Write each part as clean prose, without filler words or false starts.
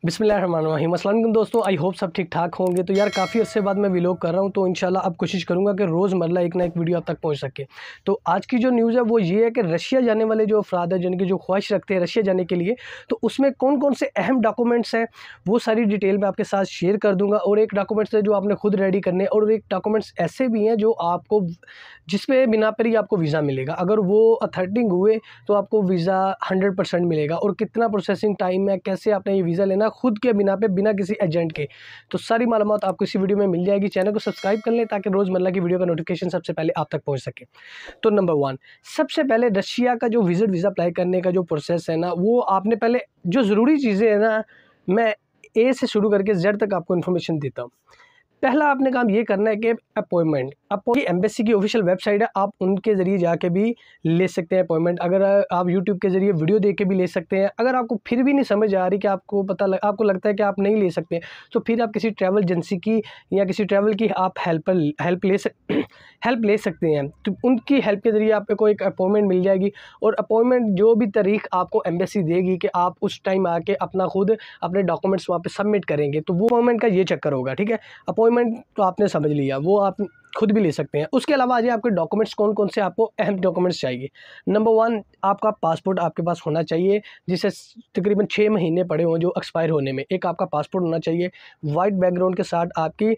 बिस्मिल्लाहिर्रहमानिर्रहीम। अस्सलाम वालेकुम दोस्तों, आई होप सब ठीक ठाक होंगे। तो यार काफ़ी अर्से बाद मैं व्लॉग कर रहा हूँ, तो इंशाल्लाह अब कोशिश करूँगा कि रोज़मर्रा एक ना एक वीडियो आप तक पहुँच सके। तो आज की जो न्यूज़ है वो ये है कि रशिया जाने वाले जो अफराद हैं जिनकी जो ख्वाहिश रखते हैं रशिया जाने के लिए, तो उसमें कौन कौन से अहम डॉक्यूमेंट्स हैं वो सारी डिटेल मैं आपके साथ शेयर कर दूँगा। और एक डॉक्यूमेंट्स है जो आपने खुद रेडी करने, और एक डॉक्यूमेंट्स ऐसे भी हैं जो आपको जिस पे बिना पर ही आपको वीज़ा मिलेगा। अगर वो अथेंटिक हुए तो आपको वीज़ा 100% मिलेगा। और कितना प्रोसेसिंग टाइम है, कैसे आपने ये वीज़ा लेना खुद के बिना पे, बिना किसी एजेंट के, तो सारी मालूमात आपको इसी वीडियो में मिल जाएगी। चैनल को सब्सक्राइब कर लें ताकि रोज़मर्रा की वीडियो का नोटिफिकेशन सबसे पहले आप तक पहुंच सके। तो नंबर 1, सबसे पहले रशिया का जो विज़िट वीज़ा अप्लाई करने का जो प्रोसेस है ना, वो आपने पहले जो ज़रूरी चीज़ें हैं ना, मैं ए से शुरू करके जेड तक आपको इन्फॉर्मेशन देता हूँ। पहला आपने काम ये करना है कि अपॉइंटमेंट, आपको एम्बेसी की ऑफिशियल वेबसाइट है, आप उनके ज़रिए जाके भी ले सकते हैं अपॉइंटमेंट। अगर आप यूट्यूब के ज़रिए वीडियो देख के भी ले सकते हैं। अगर आपको फिर भी नहीं समझ आ रही कि आपको आपको लगता है कि आप नहीं ले सकते, तो फिर आप किसी ट्रैवल एजेंसी की या किसी ट्रैवल की आप हेल्प ले सकते हैं। तो उनकी हेल्प के ज़रिए आपको एक अपॉइंटमेंट मिल जाएगी। और अपॉइंटमेंट जो भी तारीख आपको एम्बेसी देगी कि आप उस टाइम आके अपना खुद अपने डॉक्यूमेंट्स वहाँ पे सबमिट करेंगे, तो वो अपॉइंटमेंट का ये चक्कर होगा। ठीक है, अपॉइंटमेंट तो आपने समझ लिया, वो आप खुद भी ले सकते हैं। उसके अलावा आज आपके डॉक्यूमेंट्स कौन कौन से आपको अहम डॉक्यूमेंट्स चाहिए। नंबर 1, आपका पासपोर्ट आपके पास होना चाहिए, जिसे तकरीबन 6 महीने पड़े हों जो एक्सपायर होने में। एक आपका पासपोर्ट होना चाहिए, वाइट बैकग्राउंड के साथ आपकी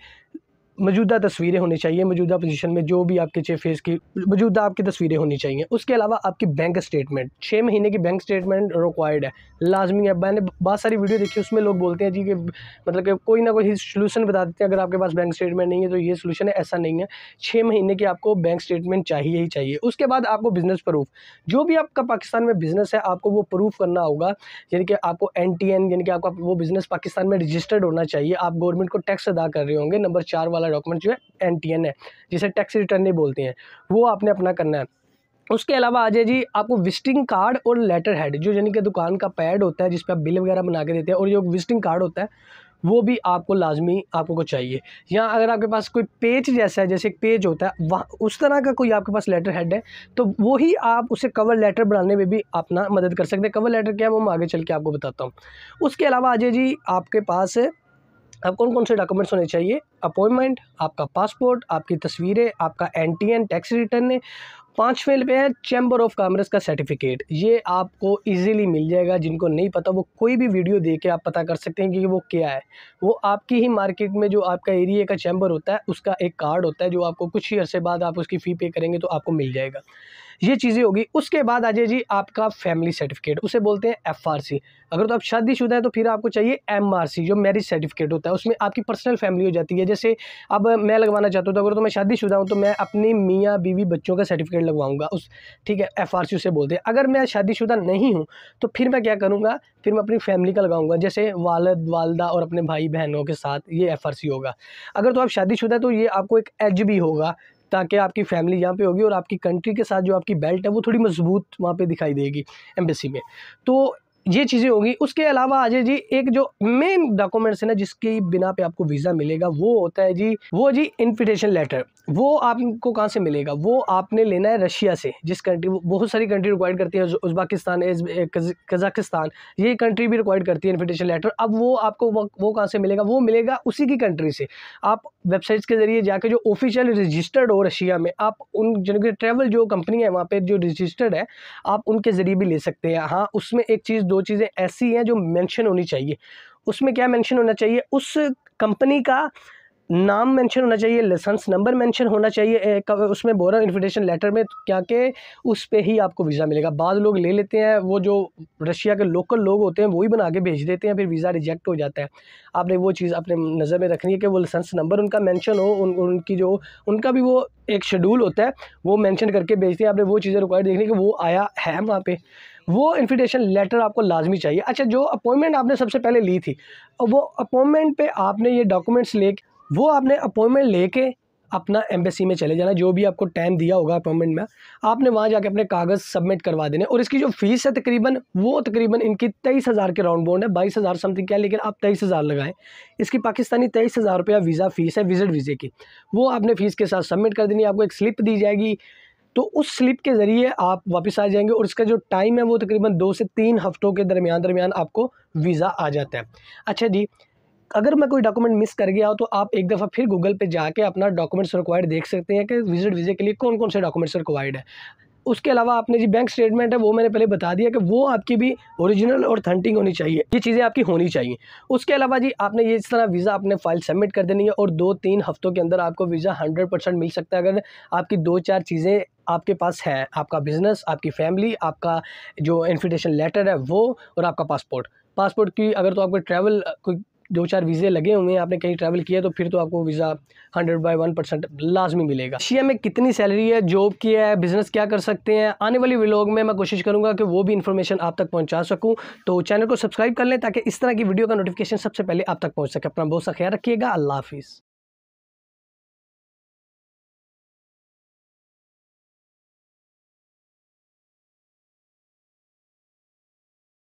मौजूदा तस्वीरें होनी चाहिए, मौजूदा पोजीशन में जो भी आपके फेस की मौजूदा आपकी तस्वीरें होनी चाहिए। उसके अलावा आपकी बैंक स्टेटमेंट, 6 महीने की बैंक स्टेटमेंट रिक्वायर्ड है, लाजमी है। मैंने बहुत सारी वीडियो देखी, उसमें लोग बोलते हैं जी कि मतलब कि कोई ना कोई सोल्यूशन बता देते हैं, अगर आपके पास बैंक स्टेटमेंट नहीं है तो ये सोल्यूशन है, ऐसा नहीं है। 6 महीने की आपको बैंक स्टेटमेंट चाहिए ही चाहिए। उसके बाद आपको बिज़नेस प्रूफ, जो भी आपका पाकिस्तान में बिज़नेस है आपको वो प्रूफ करना होगा, यानी कि आपको NTN यानी कि आपका वो बिज़नेस पाकिस्तान में रजिस्टर्ड होना चाहिए, आप गवर्नमेंट को टैक्स अदा कर रहे होंगे। नंबर 4 वाला डॉक्यूमेंट जो है NTN है, जिसे टैक्स रिटर्न नहीं बोलते हैं, वो आपने अपना करना है। उसके अलावा आ जाए जी आपको विजिटिंग कार्ड और लेटर हेड, जो यानी कि दुकान का पैड होता है जिस पे आप बिल वगैरह बना के देते हैं, और जो विजिटिंग कार्ड होता है वो भी आपको लाजमी आपको को चाहिए। या अगर आपके पास कोई पेज जैसा है, जैसे एक पेज होता है वहाँ उस तरह का कोई आपके पास लेटर हेड है, तो वो ही आप उसे कवर लेटर बनाने में भी अपना मदद कर सकते हैं। कवर लेटर क्या है वो मैं आगे चल के आपको बताता हूँ। उसके अलावा आ जाए जी आपके पास अब कौन कौन से डॉक्यूमेंट्स होने चाहिए। अपॉइंटमेंट, आपका पासपोर्ट, आपकी तस्वीरें, आपका NTN टैक्स रिटर्न, 5वें पे है चैम्बर ऑफ कॉमर्स का सर्टिफिकेट। ये आपको इजीली मिल जाएगा, जिनको नहीं पता वो कोई भी वीडियो देख के आप पता कर सकते हैं कि वो क्या है। वो आपकी ही मार्केट में जो आपका एरिया का चैम्बर होता है उसका एक कार्ड होता है, जो आपको कुछ ही अरसे बाद आप उसकी फ़ी पे करेंगे तो आपको मिल जाएगा। ये चीज़ें होगी। उसके बाद आ जाए जी आपका फैमिली सर्टिफिकेट, उसे बोलते हैं FRC। अगर तो आप शादीशुदा हैं तो फिर आपको चाहिए MRC, जो मैरिज सर्टिफिकेट होता है, उसमें आपकी पर्सनल फैमिली हो जाती है। जैसे अब मैं लगवाना चाहता हूँ, तो अगर तो मैं शादीशुदा हूँ तो मैं अपनी मियाँ बीवी बच्चों का सर्टिफिकेट लगवाऊंगा उस, ठीक है, FRC उसे बोलते हैं। अगर मैं शादीशुदा नहीं हूँ तो फिर मैं क्या करूँगा, फिर मैं अपनी फैमिली का लगाऊंगा, जैसे वालिद वालदा और अपने भाई बहनों के साथ, ये FRC होगा। अगर तो आप शादीशुदा तो ये आपको एक एज भी होगा, ताकि आपकी फैमिली यहाँ पे होगी और आपकी कंट्री के साथ जो आपकी बेल्ट है वो थोड़ी मजबूत वहाँ पे दिखाई देगी एम्बेसी में। तो ये चीज़ें होगी। उसके अलावा आ जाए जी एक जो मेन डॉक्यूमेंट्स है ना जिसकी बिना पे आपको वीज़ा मिलेगा, वो होता है जी इन्विटेशन लेटर। वो आपको कहाँ से मिलेगा, वो आपने लेना है रशिया से, जिस कंट्री, बहुत सारी कंट्री रिक्वायर्ड करती है, उज़्बेकिस्तान, कज़ाकिस्तान, ये कंट्री भी रिक्वायर्ड करती है इन्विटेशन लेटर। अब वो आपको वो कहाँ से मिलेगा, वो मिलेगा उसी की कंट्री से। आप वेबसाइट्स के ज़रिए जाके जो ऑफिशियल रजिस्टर्ड हो रशिया में, आप उन जिनके ट्रैवल जो कंपनी है वहाँ पे जो रजिस्टर्ड है, आप उनके ज़रिए भी ले सकते हैं। हाँ, उसमें एक चीज़, दो चीज़ें ऐसी हैं जो मेंशन होनी चाहिए। उसमें क्या मेंशन होना चाहिए, उस कंपनी का नाम मेंशन होना चाहिए, लाइसेंस नंबर मेंशन होना चाहिए उसमें बोला इन्विटेशन लेटर में, क्या कि उस पे ही आपको वीज़ा मिलेगा। बाद लोग ले लेते हैं, वो जो रशिया के लोकल लोग होते हैं वही बना के भेज देते हैं, फिर वीज़ा रिजेक्ट हो जाता है। आपने वो चीज़ अपने नज़र में रखनी है कि वो लाइसेंस नंबर उनका मेंशन हो, उनकी जो उनका भी वो एक शेड्यूल होता है वो मेंशन करके भेजते हैं। आपने वो चीज़ें रिक्वायर्ड देखनी कि वो आया है वहाँ पे। वो इन्विटेशन लेटर आपको लाजमी चाहिए। अच्छा, जो अपॉइंटमेंट आपने सबसे पहले ली थी, वो अपॉइंटमेंट पे आपने ये डॉक्यूमेंट्स वो आपने अपॉइंटमेंट लेके अपना एम्बेसी में चले जाना। जो भी आपको टाइम दिया होगा अपॉइंटमेंट में, आपने वहाँ जाके अपने कागज़ सबमिट करवा देने। और इसकी जो फ़ीस है तकरीबन इनकी 23,000 के राउंड बाउंड है, 22,000 समथिंग क्या, लेकिन आप 23,000 लगाएं। इसकी पाकिस्तानी 23,000 रुपया वीज़ा फ़ीस है, विज़िट वीज़े की। वो आपने फ़ीस के साथ सबमिट कर देनी। आपको एक स्लिप दी जाएगी तो उस स्लिप के ज़रिए आप वापस आ जाएंगे और इसका जो टाइम है वो तकरीबन 2 से 3 हफ्तों के दरमियान आपको वीज़ा आ जाता है। अच्छा जी, अगर मैं कोई डॉक्यूमेंट मिस कर गया हो तो आप एक दफ़ा फिर गूगल पे जाके अपना डॉक्यूमेंट्स रिक्वायर्ड देख सकते हैं कि विजिट वीज़े के लिए कौन कौन से डॉक्यूमेंट्स रिक्वायर्ड है। उसके अलावा आपने जी बैंक स्टेटमेंट है वो मैंने पहले बता दिया कि वो आपकी भी ओरिजिनल और ऑथेंटिक होनी चाहिए, ये चीज़ें आपकी होनी चाहिए। उसके अलावा जी आपने ये इस तरह वीज़ा अपने फ़ाइल सबमिट कर देनी है और 2-3 हफ्तों के अंदर आपको वीज़ा 100% मिल सकता है अगर आपकी 2-4 चीज़ें आपके पास है, आपका बिज़नेस, आपकी फैमिली, आपका जो इन्विटेशन लेटर है वो, और आपका पासपोर्ट की अगर तो आपको ट्रैवल कोई 2-4 वीज़े लगे हुए हैं, आपने कहीं ट्रैवल किया तो फिर तो आपको वीज़ा 100/1% लाजमी मिलेगा। एशिया में कितनी सैलरी है, जॉब की है, बिज़नेस क्या कर सकते हैं, आने वाली व्लॉग में मैं कोशिश करूंगा कि वो भी इन्फॉर्मेशन आप तक पहुंचा सकूं। तो चैनल को सब्सक्राइब कर लें ताकि इस तरह की वीडियो का नोटिफिकेशन सबसे पहले आप तक पहुंच सके। अपना बहुत सा ख्याल रखिएगा। अल्लाह हाफिज़।